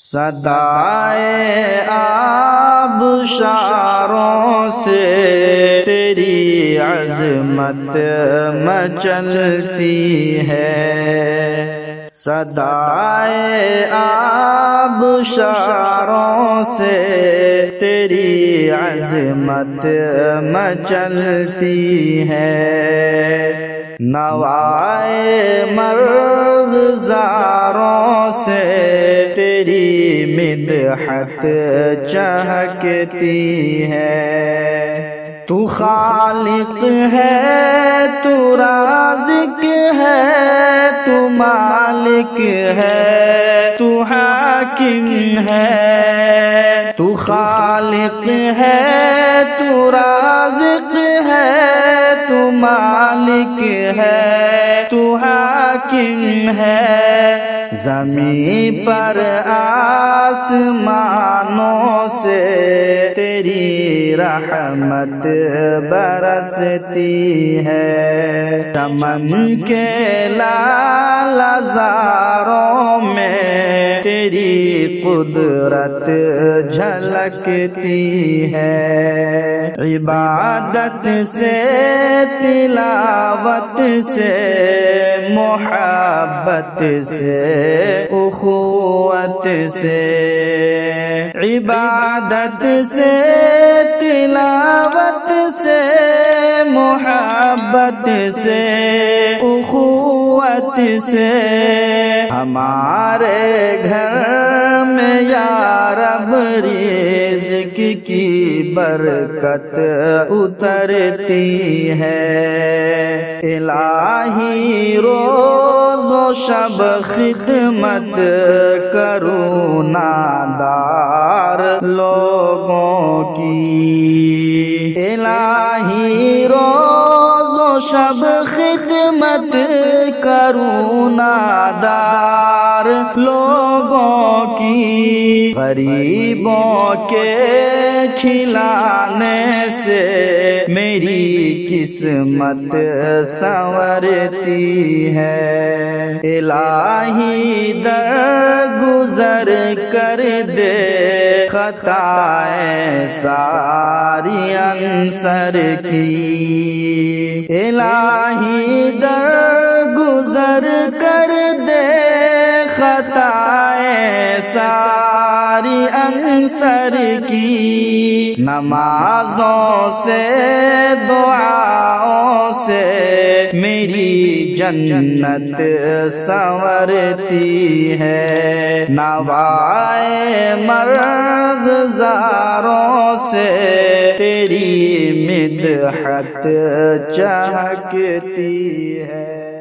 صدائے آبشاروں سے تیری عظمت مچلتی ہے، صدائے آبشاروں سے تیری عظمت مچلتی ہے، نوائے مرغزاروں سے تیری مدحت چہکتی ہے، تو خالق ہے، تو رازق ہے، تو مالک ہے، تو حاکم ہے، تو خالق ہے، تو رازق ہے، تو مالک ہے، تو حاکم ہے، زمین پر آسمانوں سے تیری رحمت برستی ہے، چمن کے لالزاروں میں تیری قدرت جھلکتی ہے، عبادت سے، تلاوت سے، محبت سے، اخوت سے، عبادت سے، تلاوت سے، محبت سے، اخوت سے، ہمارے گھر میں یا رب رزق کی برکت اترتی ہے، الہی روز و شب خدمت کروں نادار لوگوں کی، الہی روز و شب خدمت کروں نادار لوگوں کی، غریبوں کے کھلانے سے میری قسمت سنورتی ہے، الہی درگزر کر دے خطائیں ساری انصر کی، الہی درگزر کر دے خطائیں ساری انصر کی، نمازوں سے، دعاؤں سے میری جنت سنورتی ہے، نوائے مرغزاروں سے تیری مدحت چہکتی ہے۔